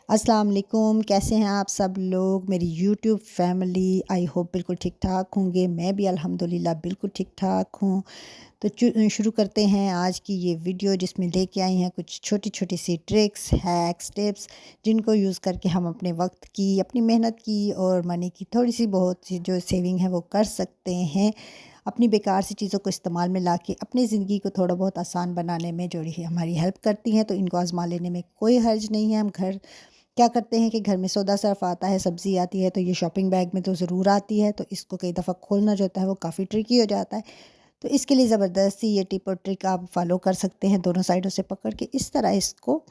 अस्सलाम वालेकुम, कैसे हैं आप सब लोग? मेरी यूट्यूब फैमिली आई होप बिल्कुल ठीक ठाक होंगे। मैं भी अल्हम्दुलिल्लाह बिल्कुल ठीक ठाक हूँ। तो शुरू करते हैं आज की ये वीडियो जिसमें लेके आई हैं कुछ छोटी छोटी सी ट्रिक्स, हैक्स, टिप्स जिनको यूज़ करके हम अपने वक्त की, अपनी मेहनत की और मनी की थोड़ी सी बहुत सी जो सेविंग है वो कर सकते हैं। अपनी बेकार सी चीज़ों को इस्तेमाल में लाके अपनी ज़िंदगी को थोड़ा बहुत आसान बनाने में जो है हमारी हेल्प करती हैं। तो इनको आज़मा लेने में कोई हर्ज नहीं है। हम घर क्या करते हैं कि घर में सौदा सर्फ आता है, सब्ज़ी आती है, तो ये शॉपिंग बैग में तो ज़रूर आती है, तो इसको कई दफ़ा खोलना जो होता है वो काफ़ी ट्रिकी हो जाता है। तो इसके लिए ज़बरदस्ती ये टिप और ट्रिक आप फ़ॉलो कर सकते हैं। दोनों साइडों से पकड़ के इस तरह इसको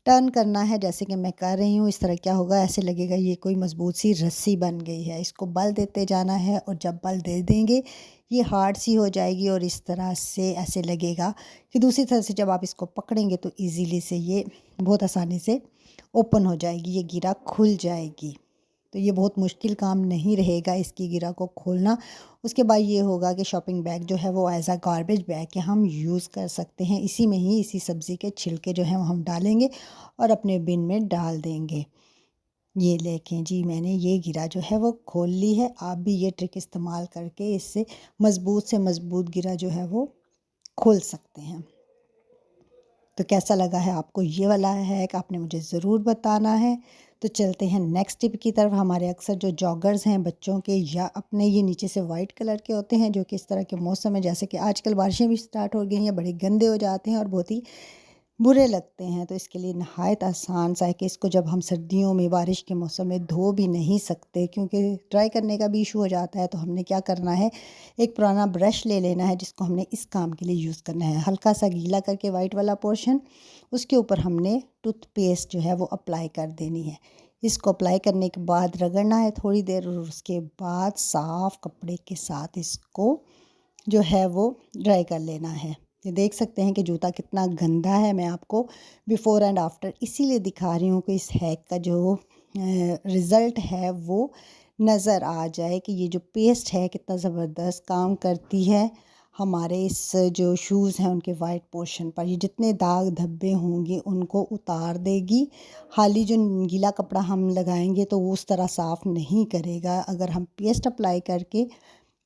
टर्न करना है जैसे कि मैं कर रही हूँ। इस तरह क्या होगा, ऐसे लगेगा ये कोई मज़बूत सी रस्सी बन गई है। इसको बल देते जाना है और जब बल दे देंगे ये हार्ड सी हो जाएगी और इस तरह से ऐसे लगेगा कि दूसरी तरफ से जब आप इसको पकड़ेंगे तो ईज़िली से ये बहुत आसानी से ओपन हो जाएगी, ये गिरा खुल जाएगी। तो ये बहुत मुश्किल काम नहीं रहेगा इसकी गिरा को खोलना। उसके बाद ये होगा कि शॉपिंग बैग जो है वो एज़ अ गार्बेज बैग के हम यूज़ कर सकते हैं। इसी में ही इसी सब्ज़ी के छिलके जो हैं वो हम डालेंगे और अपने बिन में डाल देंगे। ये देखें जी, मैंने ये गिरा जो है वो खोल ली है। आप भी ये ट्रिक इस्तेमाल करके इससे मज़बूत से मज़बूत गिरा जो है वो खोल सकते हैं। तो कैसा लगा है आपको ये वाला हैक, आपने मुझे ज़रूर बताना है। तो चलते हैं नेक्स्ट टिप की तरफ। हमारे अक्सर जो जॉगर्स हैं बच्चों के या अपने, ये नीचे से वाइट कलर के होते हैं जो कि इस तरह के मौसम में, जैसे कि आजकल बारिशें भी स्टार्ट हो गई हैं, बड़े गंदे हो जाते हैं और बहुत ही बुरे लगते हैं। तो इसके लिए नहायत आसान सा है कि इसको जब हम सर्दियों में बारिश के मौसम में धो भी नहीं सकते क्योंकि ड्राई करने का भी इशू हो जाता है, तो हमने क्या करना है, एक पुराना ब्रश ले लेना है जिसको हमने इस काम के लिए यूज़ करना है। हल्का सा गीला करके वाइट वाला पोर्शन, उसके ऊपर हमने टूथपेस्ट जो है वो अप्लाई कर देनी है। इसको अप्लाई करने के बाद रगड़ना है थोड़ी देर और उसके बाद साफ़ कपड़े के साथ इसको जो है वो ड्राई कर लेना है। ये देख सकते हैं कि जूता कितना गंदा है। मैं आपको बिफ़ोर एंड आफ्टर इसीलिए दिखा रही हूँ कि इस हैक का जो रिज़ल्ट है वो नज़र आ जाए कि ये जो पेस्ट है कितना ज़बरदस्त काम करती है हमारे इस जो शूज़ हैं उनके वाइट पोर्शन पर। ये जितने दाग धब्बे होंगे उनको उतार देगी। खाली जो गीला कपड़ा हम लगाएंगे तो वो उस तरह साफ़ नहीं करेगा। अगर हम पेस्ट अप्लाई करके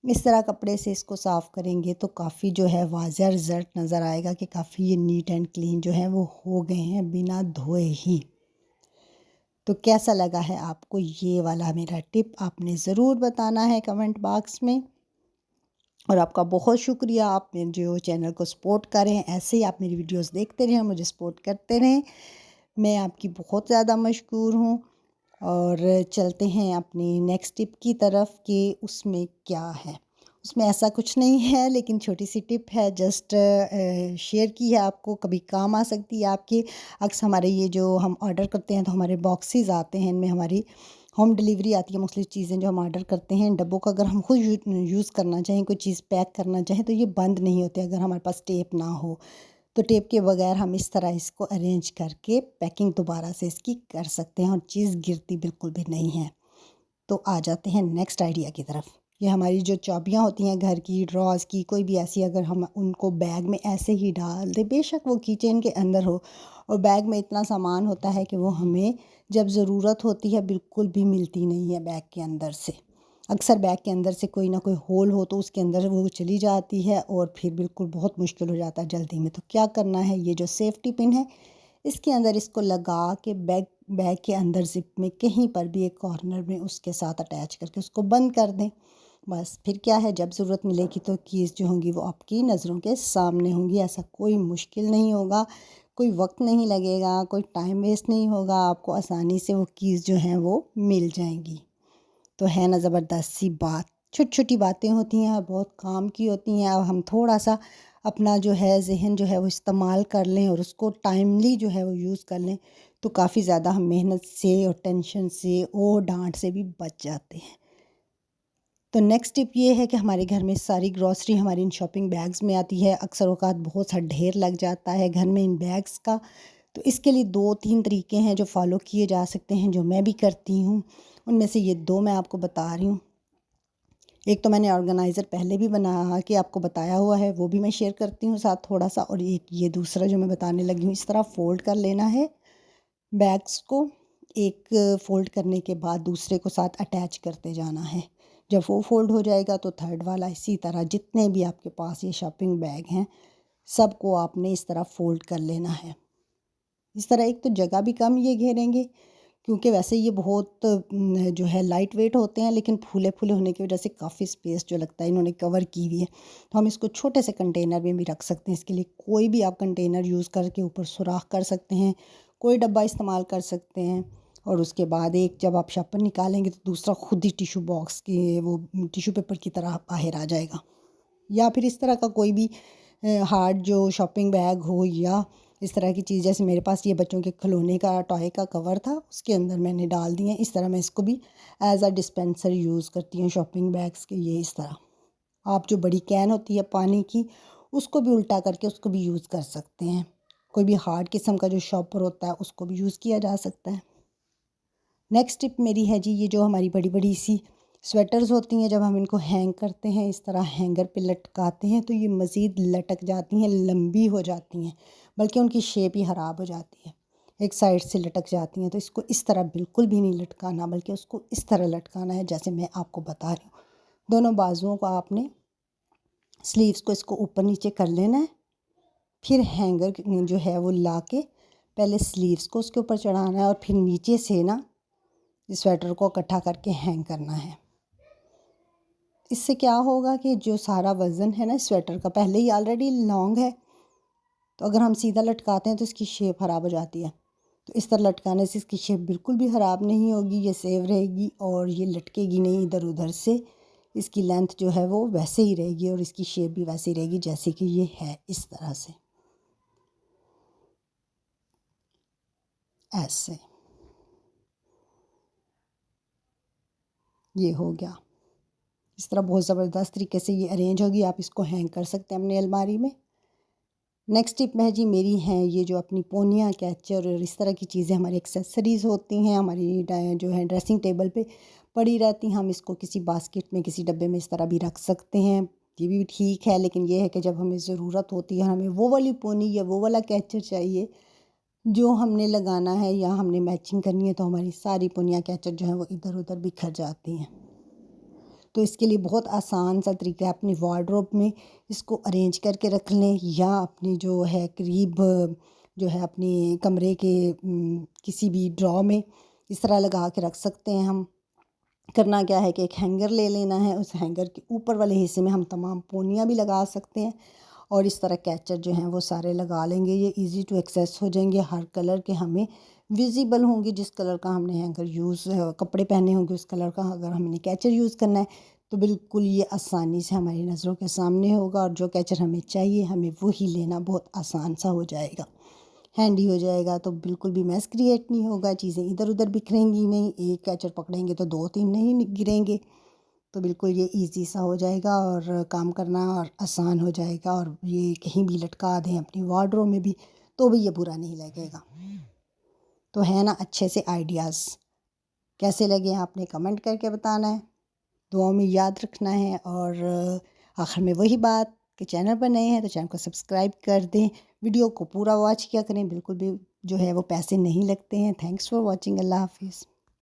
इस तरह कपड़े से इसको साफ़ करेंगे तो काफ़ी जो है वाज़ह रिज़ल्ट नज़र आएगा कि काफ़ी ये नीट एंड क्लीन जो है वो हो गए हैं बिना धोए ही। तो कैसा लगा है आपको ये वाला मेरा टिप, आपने ज़रूर बताना है कमेंट बॉक्स में। और आपका बहुत शुक्रिया, आप मेरे जो चैनल को सपोर्ट करें, ऐसे ही आप मेरी वीडियोस देखते रहें, मुझे सपोर्ट करते रहें। मैं आपकी बहुत ज़्यादा मशकूर हूँ। और चलते हैं अपनी नेक्स्ट टिप की तरफ कि उसमें क्या है। उसमें ऐसा कुछ नहीं है लेकिन छोटी सी टिप है, जस्ट शेयर की है आपको, कभी काम आ सकती है आपके। अक्सर हमारे ये जो हम ऑर्डर करते हैं तो हमारे बॉक्सेस आते हैं, इनमें हमारी होम डिलीवरी आती है। मोस्टली चीज़ें जो हम ऑर्डर करते हैं, डब्बों का अगर हम खुद यूज़ करना चाहें, कोई चीज़ पैक करना चाहें तो ये बंद नहीं होते अगर हमारे पास टेप ना हो। तो टेप के बगैर हम इस तरह इसको अरेंज करके पैकिंग दोबारा से इसकी कर सकते हैं और चीज़ गिरती बिल्कुल भी नहीं है। तो आ जाते हैं नेक्स्ट आइडिया की तरफ। ये हमारी जो चाबियाँ होती हैं घर की, ड्रॉज़ की, कोई भी ऐसी, अगर हम उनको बैग में ऐसे ही डाल दें, बेशक वो किचन के अंदर हो और बैग में इतना सामान होता है कि वो हमें जब ज़रूरत होती है बिल्कुल भी मिलती नहीं है बैग के अंदर से। अक्सर बैग के अंदर से कोई ना कोई होल हो तो उसके अंदर वो चली जाती है और फिर बिल्कुल बहुत मुश्किल हो जाता है जल्दी में। तो क्या करना है, ये जो सेफ्टी पिन है इसके अंदर इसको लगा के बैग बैग के अंदर ज़िप में कहीं पर भी एक कॉर्नर में उसके साथ अटैच करके उसको बंद कर दें। बस फिर क्या है, जब ज़रूरत मिलेगी तो कीज़ जो होंगी वो आपकी नज़रों के सामने होंगी। ऐसा कोई मुश्किल नहीं होगा, कोई वक्त नहीं लगेगा, कोई टाइम वेस्ट नहीं होगा, आपको आसानी से वो कीज़ जो हैं वो मिल जाएंगी। तो है ना ज़बरदस्त सी बात। छोटी छोटी बातें होती हैं और बहुत काम की होती हैं। अब हम थोड़ा सा अपना जो है ज़हन जो है वो इस्तेमाल कर लें और उसको टाइमली जो है वो यूज़ कर लें तो काफ़ी ज़्यादा हम मेहनत से और टेंशन से और डांट से भी बच जाते हैं। तो नेक्स्ट टिप ये है कि हमारे घर में सारी ग्रॉसरी हमारी इन शॉपिंग बैग्स में आती है। अक्सर औक़ात बहुत सा ढेर लग जाता है घर में इन बैग्स का। तो इसके लिए 2-3 तरीके हैं जो फ़ॉलो किए जा सकते हैं, जो मैं भी करती हूँ। उनमें से ये 2 मैं आपको बता रही हूँ। एक तो मैंने ऑर्गेनाइज़र पहले भी बना के आपको बताया हुआ है, वो भी मैं शेयर करती हूँ साथ थोड़ा-सा। और एक ये दूसरा जो मैं बताने लगी हूँ, इस तरह फ़ोल्ड कर लेना है बैग्स को। एक फ़ोल्ड करने के बाद दूसरे को साथ अटैच करते जाना है। जब वो फ़ोल्ड हो जाएगा तो थर्ड वाला, इसी तरह जितने भी आपके पास ये शॉपिंग बैग हैं सबको आपने इस तरह फ़ोल्ड कर लेना है। इस तरह एक तो जगह भी कम ये घेरेंगे, क्योंकि वैसे ये बहुत जो है लाइट वेट होते हैं, लेकिन फूले-फूले होने की वजह से काफ़ी स्पेस जो लगता है इन्होंने कवर की हुई है। तो हम इसको छोटे से कंटेनर में भी रख सकते हैं। इसके लिए कोई भी आप कंटेनर यूज़ करके ऊपर सुराख कर सकते हैं, कोई डब्बा इस्तेमाल कर सकते हैं। और उसके बाद एक जब आप शॉपर निकालेंगे तो दूसरा खुद ही टिश्यू बॉक्स की वो टिश्यू पेपर की तरह बाहर आ जाएगा। या फिर इस तरह का कोई भी हार्ड जो शॉपिंग बैग हो, या इस तरह की चीज़, जैसे मेरे पास ये बच्चों के खिलौने का टॉय का कवर था, उसके अंदर मैंने डाल दिए। इस तरह मैं इसको भी एज़ अ डिस्पेंसर यूज़ करती हूँ शॉपिंग बैग्स के। ये इस तरह आप जो बड़ी कैन होती है पानी की, उसको भी उल्टा करके उसको भी यूज़ कर सकते हैं। कोई भी हार्ड किस्म का जो शॉपर होता है उसको भी यूज़ किया जा सकता है। नेक्स्ट टिप मेरी है जी, ये जो हमारी बड़ी बड़ी सी स्वेटर्स होती हैं, जब हम इनको हैंग करते हैं, इस तरह हैंगर पे लटकाते हैं, तो ये मज़ीद लटक जाती हैं, लंबी हो जाती हैं, बल्कि उनकी शेप ही ख़राब हो जाती है, एक साइड से लटक जाती हैं। तो इसको इस तरह बिल्कुल भी नहीं लटकाना, बल्कि उसको इस तरह लटकाना है जैसे मैं आपको बता रही हूँ। दोनों बाजुओं को आपने स्लीव्स को इसको ऊपर नीचे कर लेना है, फिर हैंगर जो है वो ला के पहले स्लीव्स को उसके ऊपर चढ़ाना है, और फिर नीचे से ना इस स्वेटर को इकट्ठा करके हैंग करना है। इससे क्या होगा कि जो सारा वज़न है ना स्वेटर का, पहले ही ऑलरेडी लॉन्ग है, तो अगर हम सीधा लटकाते हैं तो इसकी शेप ख़राब हो जाती है। तो इस तरह लटकाने से इसकी शेप बिल्कुल भी ख़राब नहीं होगी, ये सेव रहेगी और ये लटकेगी नहीं इधर उधर से। इसकी लेंथ जो है वो वैसे ही रहेगी और इसकी शेप भी वैसे ही रहेगी जैसे कि ये है, इस तरह से, ऐसे। ये हो गया। इस तरह बहुत ज़बरदस्त तरीके से ये अरेंज होगी, आप इसको हैंग कर सकते हैं अपनी अलमारी में। नेक्स्ट टिप में जी मेरी हैं ये जो अपनी पोनियाँ, कैचर और इस तरह की चीज़ें हमारी एक्सेसरीज़ होती हैं, हमारी जो है ड्रेसिंग टेबल पे पड़ी रहती हैं, हम इसको किसी बास्केट में, किसी डब्बे में इस तरह भी रख सकते हैं। ये भी ठीक है, लेकिन ये है कि जब हमें ज़रूरत होती है, हमें वो वाली पोनी या वो वाला कैचर चाहिए जो हमने लगाना है या हमने मैचिंग करनी है, तो हमारी सारी पोनियाँ कैचर जो हैं वो इधर उधर बिखर जाती हैं। तो इसके लिए बहुत आसान सा तरीका है, अपनी वार्डरोब में इसको अरेंज करके रख लें, या अपनी जो है करीब जो है अपनी कमरे के किसी भी ड्रॉ में इस तरह लगा के रख सकते हैं हम। करना क्या है कि एक हैंगर ले लेना है, उस हैंगर के ऊपर वाले हिस्से में हम तमाम पोनियाँ भी लगा सकते हैं, और इस तरह कैचर जो हैं वो सारे लगा लेंगे। ये इजी टू एक्सेस हो जाएंगे, हर कलर के हमें विजिबल होंगे। जिस कलर का हमने हैंगर कपड़े पहने होंगे उस कलर का अगर हमने कैचर यूज़ करना है, तो बिल्कुल ये आसानी से हमारी नज़रों के सामने होगा, और जो कैचर हमें चाहिए हमें वही लेना बहुत आसान सा हो जाएगा, हैंडी हो जाएगा। तो बिल्कुल भी मैस क्रिएट नहीं होगा, चीज़ें इधर उधर बिखरेंगी नहीं, एक कैचर पकड़ेंगे तो दो तीन नहीं गिरेंगे। तो बिल्कुल ये इजी सा हो जाएगा और काम करना और आसान हो जाएगा, और ये कहीं भी लटका दें अपनी वार्डरोब में भी तो भी ये बुरा नहीं लगेगा। तो है ना अच्छे से आइडियाज़, कैसे लगे आपने कमेंट करके बताना है, दुआओं में याद रखना है, और आखिर में वही बात कि चैनल पर नए हैं तो चैनल को सब्सक्राइब कर दें, वीडियो को पूरा वॉच किया करें, बिल्कुल भी जो है वो पैसे नहीं लगते हैं। Thanks for watching. अल्लाह हाफिज़।